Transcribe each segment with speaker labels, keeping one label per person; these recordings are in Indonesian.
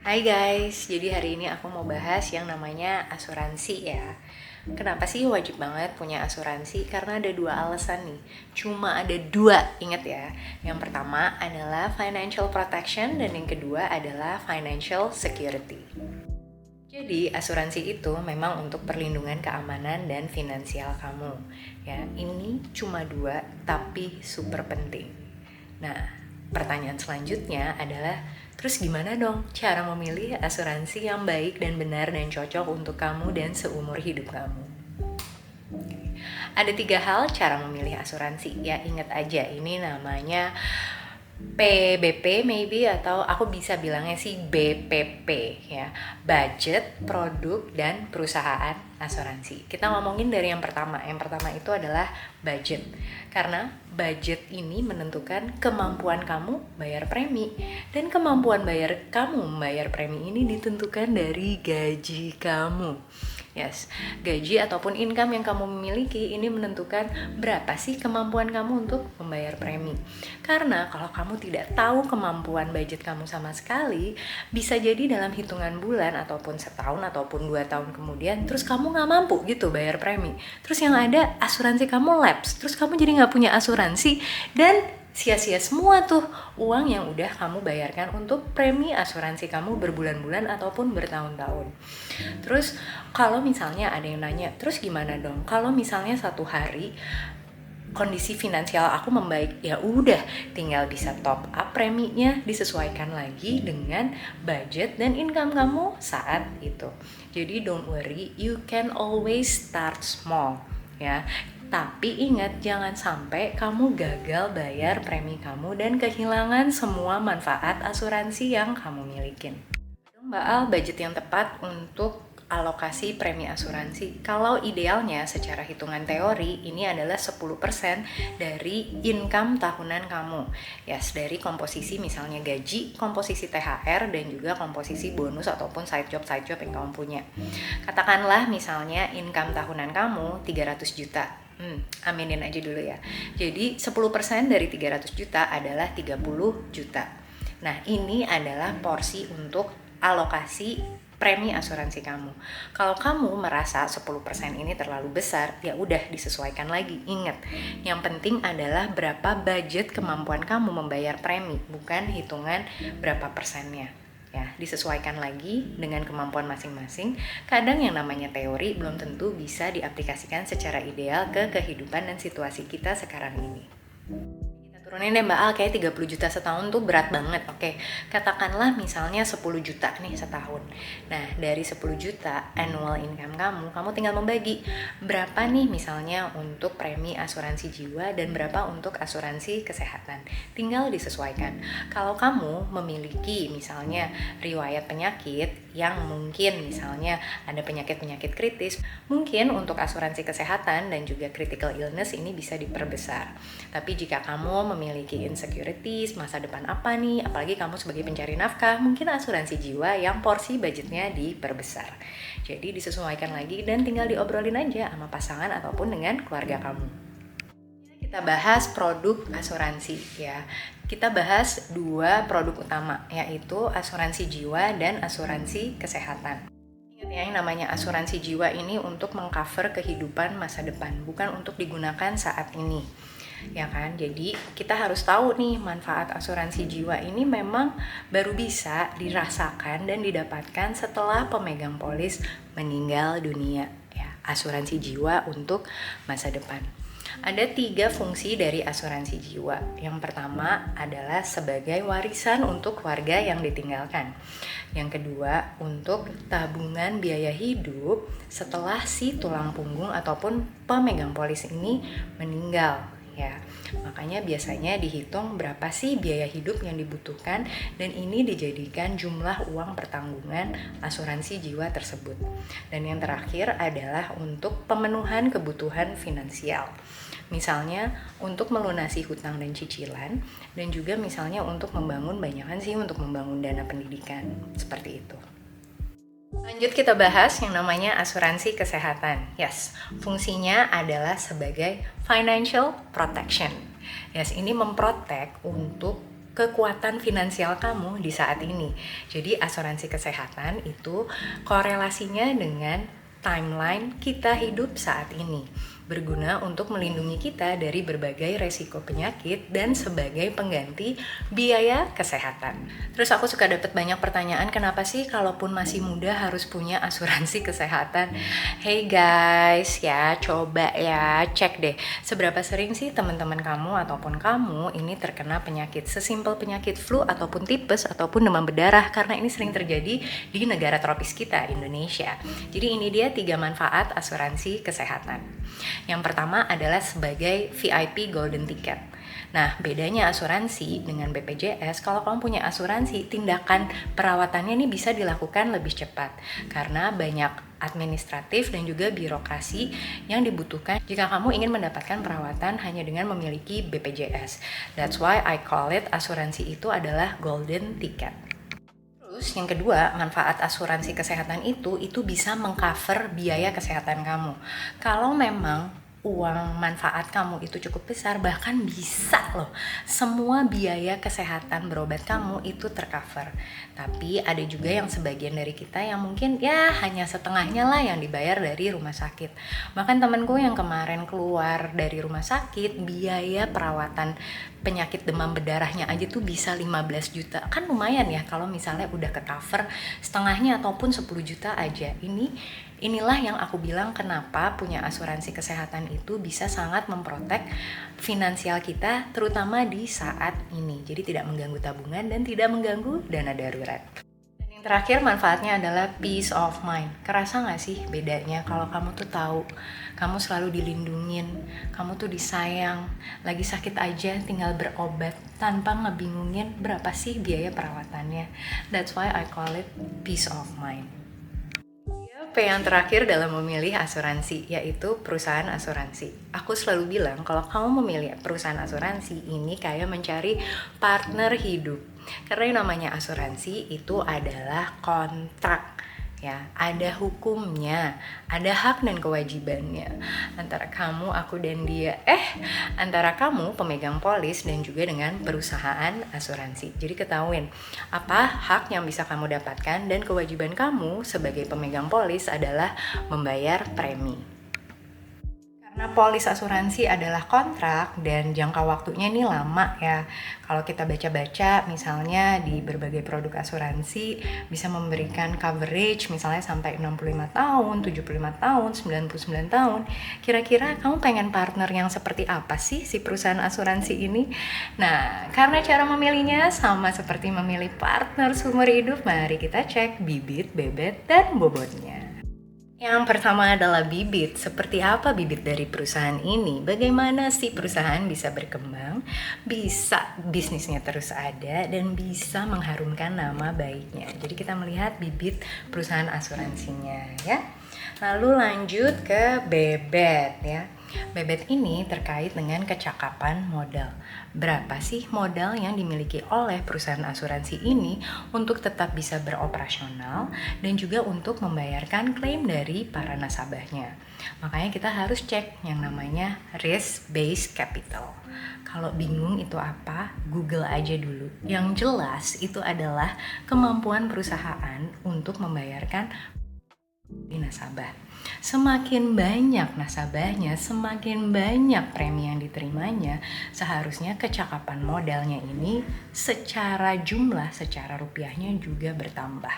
Speaker 1: Hai guys, jadi hari ini aku mau bahas yang namanya asuransi ya. Kenapa sih wajib banget punya asuransi? Karena ada dua alasan nih. Cuma ada dua, ingat ya. Yang pertama adalah financial protection dan yang kedua adalah financial security. Jadi asuransi itu memang untuk perlindungan keamanan dan finansial kamu. Ya, ini cuma dua tapi super penting. Nah, pertanyaan selanjutnya adalah, terus gimana dong cara memilih asuransi yang baik dan benar dan cocok untuk kamu dan seumur hidup kamu? Ada 3 hal cara memilih asuransi. Ya, ingat aja ini namanya PBP maybe, atau aku bisa bilangnya sih BPP ya. Budget, produk, dan perusahaan asuransi. Kita ngomongin dari yang pertama. Yang pertama itu adalah budget. Karena budget ini menentukan kemampuan kamu bayar premi. Dan kemampuan bayar kamu membayar premi ini ditentukan dari gaji kamu. Yes, gaji ataupun income yang kamu miliki ini menentukan berapa sih kemampuan kamu untuk membayar premi. Karena kalau kamu tidak tahu kemampuan budget kamu sama sekali, bisa jadi dalam hitungan bulan ataupun setahun ataupun 2 tahun kemudian, terus kamu nggak mampu gitu bayar premi. Terus yang ada asuransi kamu lapse, terus kamu jadi nggak punya asuransi dan sia-sia semua tuh uang yang udah kamu bayarkan untuk premi asuransi kamu berbulan-bulan ataupun bertahun-tahun. Terus kalau misalnya ada yang nanya, terus gimana dong kalau misalnya satu hari kondisi finansial aku membaik? Ya udah, tinggal bisa top up preminya, disesuaikan lagi dengan budget dan income kamu saat itu. Jadi don't worry, you can always start small ya. Tapi ingat, jangan sampai kamu gagal bayar premi kamu dan kehilangan semua manfaat asuransi yang kamu milikin. Mbak Al, budget yang tepat untuk alokasi premi asuransi. Kalau idealnya secara hitungan teori ini adalah 10% dari income tahunan kamu. Yes, dari komposisi misalnya gaji, komposisi THR, dan juga komposisi bonus ataupun side job yang kamu punya. Katakanlah misalnya income tahunan kamu 300 juta. Aminin aja dulu ya. Jadi 10% dari 300 juta adalah 30 juta. Nah, ini adalah porsi untuk alokasi premi asuransi kamu. Kalau kamu merasa 10% ini terlalu besar, ya udah disesuaikan lagi. Ingat, yang penting adalah berapa budget kemampuan kamu membayar premi, bukan hitungan berapa persennya. Ya, disesuaikan lagi dengan kemampuan masing-masing. Kadang yang namanya teori belum tentu bisa diaplikasikan secara ideal ke kehidupan dan situasi kita sekarang ini. Turunin deh Mbak Al, kayak 30 juta setahun tuh berat banget. Oke, katakanlah misalnya 10 juta nih setahun. Nah, dari 10 juta annual income kamu tinggal membagi berapa nih misalnya untuk premi asuransi jiwa dan berapa untuk asuransi kesehatan. Tinggal disesuaikan. Kalau kamu memiliki misalnya riwayat penyakit yang mungkin misalnya ada penyakit-penyakit kritis, mungkin untuk asuransi kesehatan dan juga critical illness ini bisa diperbesar. Tapi jika kamu memiliki insecurities, masa depan apa nih, apalagi kamu sebagai pencari nafkah, mungkin asuransi jiwa yang porsi budgetnya diperbesar. Jadi disesuaikan lagi dan tinggal diobrolin aja sama pasangan ataupun dengan keluarga kamu. Kita bahas produk asuransi ya. Kita bahas 2 produk utama, yaitu asuransi jiwa dan asuransi kesehatan. Ingat ya, yang namanya asuransi jiwa ini untuk mengcover kehidupan masa depan, bukan untuk digunakan saat ini. Ya kan, jadi kita harus tahu nih manfaat asuransi jiwa ini memang baru bisa dirasakan dan didapatkan setelah pemegang polis meninggal dunia ya. Asuransi jiwa untuk masa depan. Ada 3 fungsi dari asuransi jiwa. Yang pertama adalah sebagai warisan untuk keluarga yang ditinggalkan. Yang kedua, untuk tabungan biaya hidup setelah si tulang punggung ataupun pemegang polis ini meninggal. Ya, makanya biasanya dihitung berapa sih biaya hidup yang dibutuhkan dan ini dijadikan jumlah uang pertanggungan asuransi jiwa tersebut. Dan yang terakhir adalah untuk pemenuhan kebutuhan finansial. Misalnya untuk melunasi hutang dan cicilan dan juga misalnya untuk membangun untuk membangun dana pendidikan. Seperti itu. Lanjut kita bahas yang namanya asuransi kesehatan. Yes, fungsinya adalah sebagai financial protection. Yes, ini memprotek untuk kekuatan finansial kamu di saat ini. Jadi asuransi kesehatan itu korelasinya dengan timeline kita hidup saat ini, berguna untuk melindungi kita dari berbagai resiko penyakit dan sebagai pengganti biaya kesehatan. Terus aku suka dapat banyak pertanyaan, kenapa sih kalaupun masih muda harus punya asuransi kesehatan? Hey guys, ya coba ya cek deh, seberapa sering sih teman-teman kamu ataupun kamu ini terkena penyakit sesimpel penyakit flu ataupun tipes ataupun demam berdarah, karena ini sering terjadi di negara tropis kita, Indonesia. Jadi ini dia 3 manfaat asuransi kesehatan. Yang pertama adalah sebagai VIP Golden Ticket. Nah, bedanya asuransi dengan BPJS, kalau kamu punya asuransi, tindakan perawatannya ini bisa dilakukan lebih cepat karena banyak administratif dan juga birokrasi yang dibutuhkan jika kamu ingin mendapatkan perawatan hanya dengan memiliki BPJS. That's why I call it asuransi itu adalah Golden Ticket. Terus yang kedua, manfaat asuransi kesehatan itu bisa mengcover biaya kesehatan kamu. Kalau memang uang manfaat kamu itu cukup besar, bahkan bisa loh semua biaya kesehatan berobat kamu itu tercover. Tapi ada juga yang sebagian dari kita yang mungkin ya hanya setengahnya lah yang dibayar dari rumah sakit. Bahkan temenku yang kemarin keluar dari rumah sakit, biaya perawatan penyakit demam berdarahnya aja tuh bisa 15 juta. Kan lumayan ya kalau misalnya udah ke-cover setengahnya ataupun 10 juta aja. Inilah yang aku bilang kenapa punya asuransi kesehatan itu bisa sangat memprotek finansial kita, terutama di saat ini. Jadi tidak mengganggu tabungan dan tidak mengganggu dana darurat. Dan yang terakhir manfaatnya adalah peace of mind. Kerasa gak sih bedanya kalau kamu tuh tahu kamu selalu dilindungin, kamu tuh disayang, lagi sakit aja tinggal berobat tanpa ngebingungin berapa sih biaya perawatannya. That's why I call it peace of mind. Yang terakhir dalam memilih asuransi, yaitu perusahaan asuransi. Aku selalu bilang kalau kamu memilih perusahaan asuransi ini kayak mencari partner hidup. Karena yang namanya asuransi itu adalah kontrak. Ya, ada hukumnya, ada hak dan kewajibannya antara kamu, aku dan dia. Antara kamu pemegang polis dan juga dengan perusahaan asuransi. Jadi ketahuin apa hak yang bisa kamu dapatkan dan kewajiban kamu sebagai pemegang polis adalah membayar premi. Karena polis asuransi adalah kontrak dan jangka waktunya ini lama ya. Kalau kita baca-baca misalnya di berbagai produk asuransi bisa memberikan coverage misalnya sampai 65 tahun, 75 tahun, 99 tahun. Kira-kira kamu pengen partner yang seperti apa sih si perusahaan asuransi ini? Nah, karena cara memilihnya sama seperti memilih partner seumur hidup, mari kita cek bibit, bebet, dan bobotnya. Yang pertama adalah bibit. Seperti apa bibit dari perusahaan ini? Bagaimana sih perusahaan bisa berkembang, bisa bisnisnya terus ada, dan bisa mengharumkan nama baiknya. Jadi kita melihat bibit perusahaan asuransinya ya. Lalu lanjut ke bebet ya. Bebet ini terkait dengan kecakapan modal. Berapa sih modal yang dimiliki oleh perusahaan asuransi ini untuk tetap bisa beroperasional dan juga untuk membayarkan klaim dari para nasabahnya. Makanya kita harus cek yang namanya risk based capital. Kalau bingung itu apa, Google aja dulu. Yang jelas itu adalah kemampuan perusahaan untuk membayarkan di nasabah. Semakin banyak nasabahnya, semakin banyak premi yang diterimanya, seharusnya kecakapan modalnya ini secara jumlah, secara rupiahnya juga bertambah.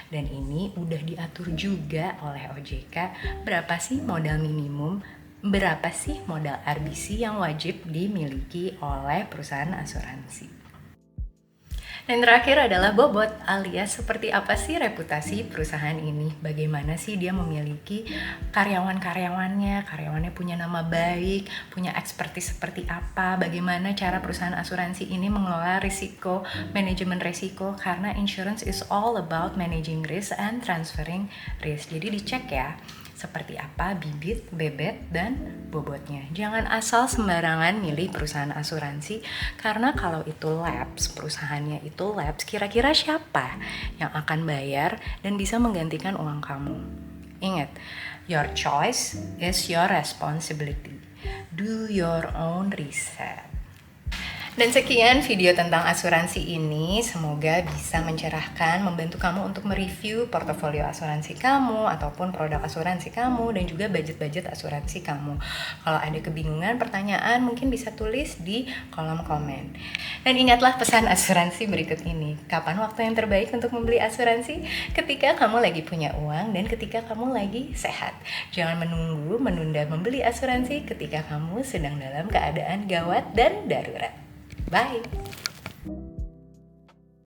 Speaker 1: Dan ini udah diatur juga oleh OJK, berapa sih modal minimum, berapa sih modal RBC yang wajib dimiliki oleh perusahaan asuransi. Dan terakhir adalah bobot, alias seperti apa sih reputasi perusahaan ini, bagaimana sih dia memiliki karyawannya punya nama baik, punya ekspertis seperti apa, bagaimana cara perusahaan asuransi ini mengelola risiko, manajemen risiko, karena insurance is all about managing risk and transferring risk. Jadi dicek ya, seperti apa bibit, bebet, dan bobotnya. Jangan asal sembarangan milih perusahaan asuransi, karena kalau itu lapse, perusahaannya itu lapse, kira-kira siapa yang akan bayar dan bisa menggantikan uang kamu? Ingat, your choice is your responsibility. Do your own research. Dan sekian video tentang asuransi ini, semoga bisa mencerahkan, membantu kamu untuk mereview portofolio asuransi kamu ataupun produk asuransi kamu dan juga budget-budget asuransi kamu. Kalau ada kebingungan, pertanyaan, mungkin bisa tulis di kolom komen. Dan ingatlah pesan asuransi berikut ini. Kapan waktu yang terbaik untuk membeli asuransi? Ketika kamu lagi punya uang dan ketika kamu lagi sehat. Jangan menunda membeli asuransi ketika kamu sedang dalam keadaan gawat dan darurat. Bye!